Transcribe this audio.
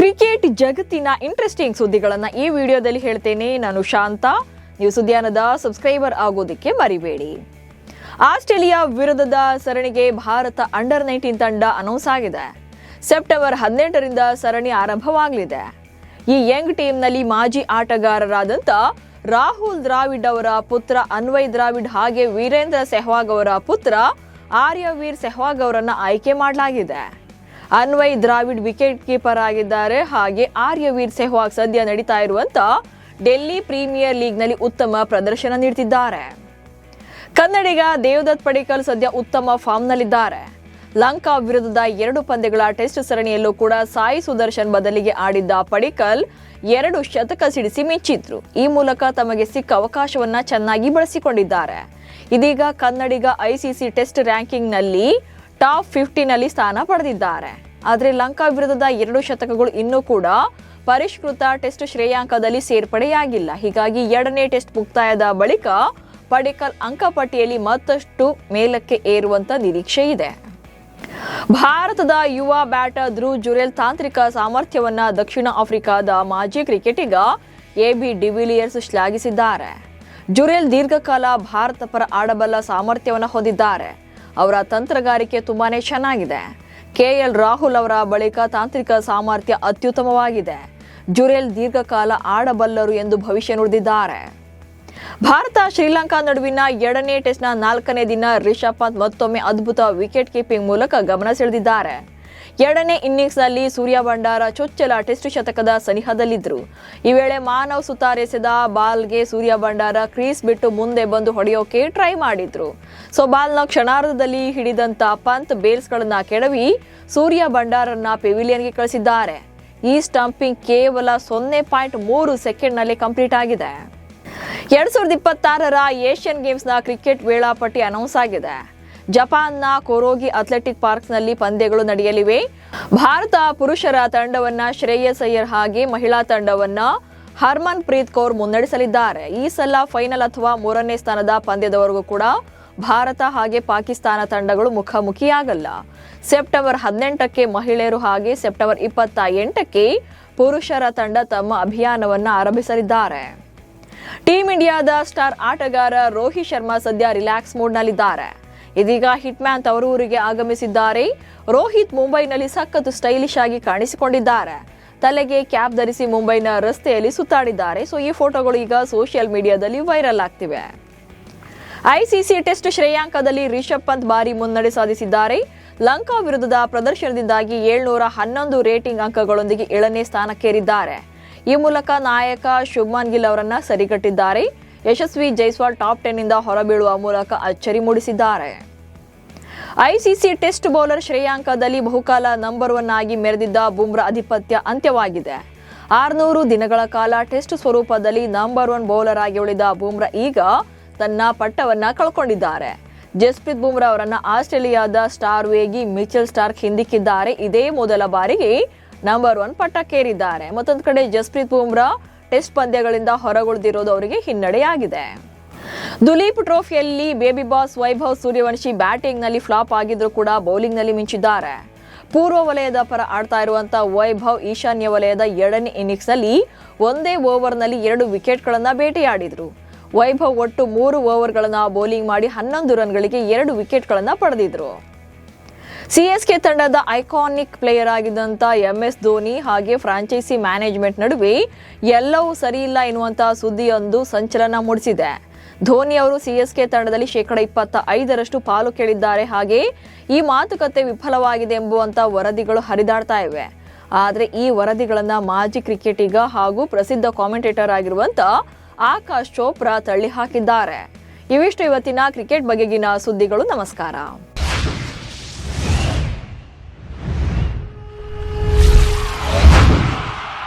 Cricket ಜಗತ್ತಿನ interesting ಸುದ್ದಿಗಳನ್ನು ಈ ವಿಡಿಯೋದಲ್ಲಿ ಹೇಳ್ತೇನೆ. ನಾನು ಶಾಂತ. ನೀವು ಸುದ್ದಿಯಾನದ ಸಬ್ಸ್ಕ್ರೈಬರ್ ಆಗೋದಕ್ಕೆ ಮರಿಬೇಡಿ. ಆಸ್ಟ್ರೇಲಿಯಾ ವಿರುದ್ಧದ ಸರಣಿಗೆ ಭಾರತ ಅಂಡರ್-19 ತಂಡ ಅನೌನ್ಸ್ ಆಗಿದೆ. ಸೆಪ್ಟೆಂಬರ್ 18ರಿಂದ ಸರಣಿ ಆರಂಭವಾಗಲಿದೆ. ಈ ಯಂಗ್ ಟೀಮ್ನಲ್ಲಿ ಮಾಜಿ ಆಟಗಾರರಾದಂಥ ರಾಹುಲ್ ದ್ರಾವಿಡ್ ಅವರ ಪುತ್ರ ಅನ್ವಯ್ ದ್ರಾವಿಡ್ ಹಾಗೆ ವೀರೇಂದ್ರ ಸೆಹ್ವಾಗ್ ಅವರ ಪುತ್ರ ಆರ್ಯವೀರ್ ಸೆಹ್ವಾಗ್ ಅವರನ್ನು ಆಯ್ಕೆ ಮಾಡಲಾಗಿದೆ. ಅನ್ವಯ್ ದ್ರಾವಿಡ್ ವಿಕೆಟ್ ಕೀಪರ್ ಆಗಿದ್ದಾರೆ. ಹಾಗೆ ಆರ್ಯವೀರ್ ಸೆಹ್ವಾಗ್ ಸದ್ಯ ನಡೀತಾ ಇರುವಂತ ಡೆಲ್ಲಿ ಪ್ರೀಮಿಯರ್ ಲೀಗ್ನಲ್ಲಿ ಉತ್ತಮ ಪ್ರದರ್ಶನ ನೀಡುತ್ತಿದ್ದಾರೆ. ಕನ್ನಡಿಗ ದೇವದತ್ ಪಡಿಕ್ಕಲ್ ಸದ್ಯ ಉತ್ತಮ ಫಾರ್ಮ್ನಲ್ಲಿದ್ದಾರೆ. ಲಂಕಾ ವಿರುದ್ಧದ 2 ಪಂದ್ಯಗಳ ಟೆಸ್ಟ್ ಸರಣಿಯಲ್ಲೂ ಕೂಡ ಸಾಯಿ ಸುದರ್ಶನ್ ಬದಲಿಗೆ ಆಡಿದ್ದ ಪಡಿಕ್ಕಲ್ 2 ಶತಕ ಸಿಡಿಸಿ ಮಿಂಚಿದ್ರು. ಈ ಮೂಲಕ ತಮಗೆ ಸಿಕ್ಕ ಅವಕಾಶವನ್ನ ಚೆನ್ನಾಗಿ ಬಳಸಿಕೊಂಡಿದ್ದಾರೆ. ಇದೀಗ ಕನ್ನಡಿಗ ಐಸಿಸಿ ಟೆಸ್ಟ್ ರ್ಯಾಂಕಿಂಗ್ನಲ್ಲಿ ಟಾಪ್ 50ನಲ್ಲಿ ಸ್ಥಾನ ಪಡೆದಿದ್ದಾರೆ. ಆದರೆ ಲಂಕಾ ವಿರುದ್ಧದ 2 ಶತಕಗಳು ಇನ್ನೂ ಕೂಡ ಪರಿಷ್ಕೃತ ಟೆಸ್ಟ್ ಶ್ರೇಯಾಂಕದಲ್ಲಿ ಸೇರ್ಪಡೆಯಾಗಿಲ್ಲ. ಹೀಗಾಗಿ 2ನೇ ಟೆಸ್ಟ್ ಮುಕ್ತಾಯದ ಬಳಿಕ ಪಡಿಕ್ಕಲ್ ಅಂಕಪಟ್ಟಿಯಲ್ಲಿ ಮತ್ತಷ್ಟು ಮೇಲಕ್ಕೆ ಏರುವಂತ ನಿರೀಕ್ಷೆ ಇದೆ. ಭಾರತದ ಯುವ ಬ್ಯಾಟರ್ ಧ್ರುವ್ ಜುರೇಲ್ ತಾಂತ್ರಿಕ ಸಾಮರ್ಥ್ಯವನ್ನ ದಕ್ಷಿಣ ಆಫ್ರಿಕಾದ ಮಾಜಿ ಕ್ರಿಕೆಟಿಗ ಎಬಿ ಡಿವಿಲಿಯರ್ಸ್ ಶ್ಲಾಘಿಸಿದ್ದಾರೆ. ಜುರೇಲ್ ದೀರ್ಘಕಾಲ ಭಾರತ ಪರ ಆಡಬಲ್ಲ ಸಾಮರ್ಥ್ಯವನ್ನು ಹೊಂದಿದ್ದಾರೆ. ಅವರ ತಂತ್ರಗಾರಿಕೆ ತುಂಬಾನೇ ಚೆನ್ನಾಗಿದೆ. ಕೆಎಲ್ ರಾಹುಲ್ ಅವರ ಬಳಿಕ ತಾಂತ್ರಿಕ ಸಾಮರ್ಥ್ಯ ಅತ್ಯುತ್ತಮವಾಗಿದೆ. ಜುರೇಲ್ ದೀರ್ಘಕಾಲ ಆಡಬಲ್ಲರು ಎಂದು ಭವಿಷ್ಯ ನುಡಿದಿದ್ದಾರೆ. ಭಾರತ ಶ್ರೀಲಂಕಾ ನಡುವಿನ 2ನೇ ಟೆಸ್ಟ್ನ 4ನೇ ದಿನ ರಿಷಬ್ ಪಂತ್ ಮತ್ತೊಮ್ಮೆ ಅದ್ಭುತ ವಿಕೆಟ್ ಕೀಪಿಂಗ್ ಮೂಲಕ ಗಮನ ಸೆಳೆದಿದ್ದಾರೆ. 2ನೇ ಇನ್ನಿಂಗ್ಸ್ನಲ್ಲಿ ಸೂರ್ಯ ಬಂಡಾರ ಚೊಚ್ಚಲ ಟೆಸ್ಟ್ ಶತಕದ ಸನಿಹದಲ್ಲಿದ್ದರು. ಈ ವೇಳೆ ಮಾನವ್ ಸುತಾರ್ ಎಸೆದ ಬಾಲ್ಗೆ ಸೂರ್ಯ ಬಂಡಾರ ಕ್ರೀಸ್ ಬಿಟ್ಟು ಮುಂದೆ ಬಂದು ಹೊಡೆಯೋಕೆ ಟ್ರೈ ಮಾಡಿದ್ರು. ಬಾಲ್ನ ಕ್ಷಣಾರ್ಧದಲ್ಲಿ ಹಿಡಿದಂತ ಪಂತ್ ಬೇಲ್ಸ್ಗಳನ್ನ ಕೆಡವಿ ಸೂರ್ಯ ಬಂಡಾರನ್ನ ಪೆವಿಲಿಯನ್ಗೆ ಕಳಿಸಿದ್ದಾರೆ. ಈ ಸ್ಟಂಪಿಂಗ್ ಕೇವಲ 0.3 ಸೆಕೆಂಡ್ನಲ್ಲಿ ಕಂಪ್ಲೀಟ್ ಆಗಿದೆ. 2026ರ ಏಷ್ಯನ್ ಗೇಮ್ಸ್ನ ಕ್ರಿಕೆಟ್ ವೇಳಾಪಟ್ಟಿ ಅನೌನ್ಸ್ ಆಗಿದೆ. ಜಪಾನ್ನ ಕೊರೋಗಿ ಅಥ್ಲೆಟಿಕ್ ಪಾರ್ಕ್ಸ್ನಲ್ಲಿ ಪಂದ್ಯಗಳು ನಡೆಯಲಿವೆ. ಭಾರತ ಪುರುಷರ ತಂಡವನ್ನ ಶ್ರೇಯಸ್ ಅಯ್ಯರ್ ಹಾಗೆ ಮಹಿಳಾ ತಂಡವನ್ನ ಹರ್ಮನ್ ಪ್ರೀತ್ ಕೌರ್ ಮುನ್ನಡೆಸಲಿದ್ದಾರೆ. ಈ ಸಲ ಫೈನಲ್ ಅಥವಾ 3ನೇ ಸ್ಥಾನದ ಪಂದ್ಯದವರೆಗೂ ಕೂಡ ಭಾರತ ಹಾಗೆ ಪಾಕಿಸ್ತಾನ ತಂಡಗಳು ಮುಖಾಮುಖಿಯಾಗಲ್ಲ. ಸೆಪ್ಟೆಂಬರ್ 18ಕ್ಕೆ ಮಹಿಳೆಯರು ಹಾಗೆ ಸೆಪ್ಟೆಂಬರ್ 28ಕ್ಕೆ ಪುರುಷರ ತಂಡ ತಮ್ಮ ಅಭಿಯಾನವನ್ನು ಆರಂಭಿಸಲಿದ್ದಾರೆ. ಟೀಂ ಇಂಡಿಯಾದ ಸ್ಟಾರ್ ಆಟಗಾರ ರೋಹಿತ್ ಶರ್ಮಾ ಸದ್ಯ ರಿಲ್ಯಾಕ್ಸ್ ಮೂಡ್ನಲ್ಲಿದ್ದಾರೆ. ಇದೀಗ ಹಿಟ್ಮ್ಯಾನ್ ತವರೂರಿಗೆ ಆಗಮಿಸಿದ್ದಾರೆ. ರೋಹಿತ್ ಮುಂಬೈನಲ್ಲಿ ಸಖತ್ ಸ್ಟೈಲಿಶ್ ಆಗಿ ಕಾಣಿಸಿಕೊಂಡಿದ್ದಾರೆ. ತಲೆಗೆ ಕ್ಯಾಪ್ ಧರಿಸಿ ಮುಂಬೈನ ರಸ್ತೆಯಲ್ಲಿ ಸುತ್ತಾಡಿದ್ದಾರೆ. ಈ ಫೋಟೋಗಳು ಈಗ ಸೋಷಿಯಲ್ ಮೀಡಿಯಾದಲ್ಲಿ ವೈರಲ್ ಆಗ್ತಿವೆ. ಐಸಿಸಿ ಟೆಸ್ಟ್ ಶ್ರೇಯಾಂಕದಲ್ಲಿ ರಿಷಬ್ ಪಂತ್ ಭಾರಿ ಮುನ್ನಡೆ ಸಾಧಿಸಿದ್ದಾರೆ. ಲಂಕಾ ವಿರುದ್ಧದ ಪ್ರದರ್ಶನದಿಂದಾಗಿ 711 ರೇಟಿಂಗ್ ಅಂಕಗಳೊಂದಿಗೆ 7ನೇ ಸ್ಥಾನಕ್ಕೇರಿದ್ದಾರೆ. ಈ ಮೂಲಕ ನಾಯಕ ಶುಭ್ಮನ್ ಗಿಲ್ ಅವರನ್ನ ಸರಿಗಟ್ಟಿದ್ದಾರೆ. ಯಶಸ್ವಿ ಜೈಸ್ವಾಲ್ ಟಾಪ್ 10 ನಿಂದ ಹೊರಬೀಳುವ ಮೂಲಕ ಅಚ್ಚರಿ ಮೂಡಿಸಿದ್ದಾರೆ. ಐಸಿಸಿ ಟೆಸ್ಟ್ ಬೌಲರ್ ಶ್ರೇಯಾಂಕದಲ್ಲಿ ಬಹುಕಾಲ ನಂಬರ್ 1 ಆಗಿ ಮೆರೆದಿದ್ದ ಬುಮ್ರಾ ಅಧಿಪತ್ಯ ಅಂತ್ಯವಾಗಿದೆ. 600 ದಿನಗಳ ಕಾಲ ಟೆಸ್ಟ್ ಸ್ವರೂಪದಲ್ಲಿ ನಂಬರ್ 1 ಬೌಲರ್ ಆಗಿ ಉಳಿದ ಬುಮ್ರಾ ಈಗ ತನ್ನ ಪಟ್ಟವನ್ನ ಕಳ್ಕೊಂಡಿದ್ದಾರೆ. ಜಸ್ಪ್ರೀತ್ ಬುಮ್ರಾ ಅವರನ್ನ ಆಸ್ಟ್ರೇಲಿಯಾದ ಸ್ಟಾರ್ ವೇಗಿ ಮಿಚೆಲ್ ಸ್ಟಾರ್ಕ್ ಹಿಂದಿಕ್ಕಿದ್ದಾರೆ. ಇದೇ ಮೊದಲ ಬಾರಿಗೆ ನಂಬರ್ 1 ಪಟ್ಟಕ್ಕೇರಿದ್ದಾರೆ. ಮತ್ತೊಂದು ಕಡೆ ಜಸ್ಪ್ರೀತ್ ಬುಮ್ರಾ ಟೆಸ್ಟ್ ಪಂದ್ಯಗಳಿಂದ ಹೊರಗುಳಿದಿರೋದು ಅವರಿಗೆ ಹಿನ್ನಡೆಯಾಗಿದೆ. ದುಲೀಪ್ ಟ್ರೋಫಿಯಲ್ಲಿ ಬೇಬಿ ಬಾಸ್ ವೈಭವ್ ಸೂರ್ಯವಂಶಿ ಬ್ಯಾಟಿಂಗ್ನಲ್ಲಿ ಫ್ಲಾಪ್ ಆಗಿದ್ರು ಕೂಡ ಬೌಲಿಂಗ್ನಲ್ಲಿ ಮಿಂಚಿದ್ದಾರೆ. ಪೂರ್ವ ವಲಯದ ಪರ ಆಡ್ತಾ ಇರುವಂತಹ ವೈಭವ್ ಈಶಾನ್ಯ ವಲಯದ 2ನೇ ಇನ್ನಿಂಗ್ಸ್ನಲ್ಲಿ ಒಂದೇ ಓವರ್ನಲ್ಲಿ 2 ವಿಕೆಟ್ಗಳನ್ನ ಬೇಟೆಯಾಡಿದ್ರು. ವೈಭವ್ ಒಟ್ಟು 3 ಓವರ್ಗಳನ್ನ ಬೌಲಿಂಗ್ ಮಾಡಿ 11 ರನ್ಗಳಿಗೆ 2 ವಿಕೆಟ್ಗಳನ್ನ ಪಡೆದಿದ್ರು. ಸಿಎಸ್ಕೆ ತಂಡದ ಐಕಾನಿಕ್ ಪ್ಲೇಯರ್ ಆಗಿದ್ದಂಥ MS ಧೋನಿ ಹಾಗೆ ಫ್ರಾಂಚೈಸಿ ಮ್ಯಾನೇಜ್ಮೆಂಟ್ ನಡುವೆ ಎಲ್ಲವೂ ಸರಿಯಿಲ್ಲ ಎನ್ನುವಂತಹ ಸುದ್ದಿಯೊಂದು ಸಂಚಲನ ಮೂಡಿಸಿದೆ. ಧೋನಿ ಅವರು ಸಿಎಸ್ಕೆ ತಂಡದಲ್ಲಿ 25% ಪಾಲು ಕೇಳಿದ್ದಾರೆ. ಹಾಗೆ ಈ ಮಾತುಕತೆ ವಿಫಲವಾಗಿದೆ ಎಂಬುವಂತ ವರದಿಗಳು ಹರಿದಾಡ್ತಾ ಇವೆ. ಆದರೆ ಈ ವರದಿಗಳನ್ನ ಮಾಜಿ ಕ್ರಿಕೆಟಿಗ ಹಾಗೂ ಪ್ರಸಿದ್ಧ ಕಾಮೆಂಟೇಟರ್ ಆಗಿರುವಂತ ಆಕಾಶ್ ಚೋಪ್ರಾ ತಳ್ಳಿ ಹಾಕಿದ್ದಾರೆ. ಇವಿಷ್ಟು ಇವತ್ತಿನ ಕ್ರಿಕೆಟ್ ಬಗೆಗಿನ ಸುದ್ದಿಗಳು. ನಮಸ್ಕಾರ.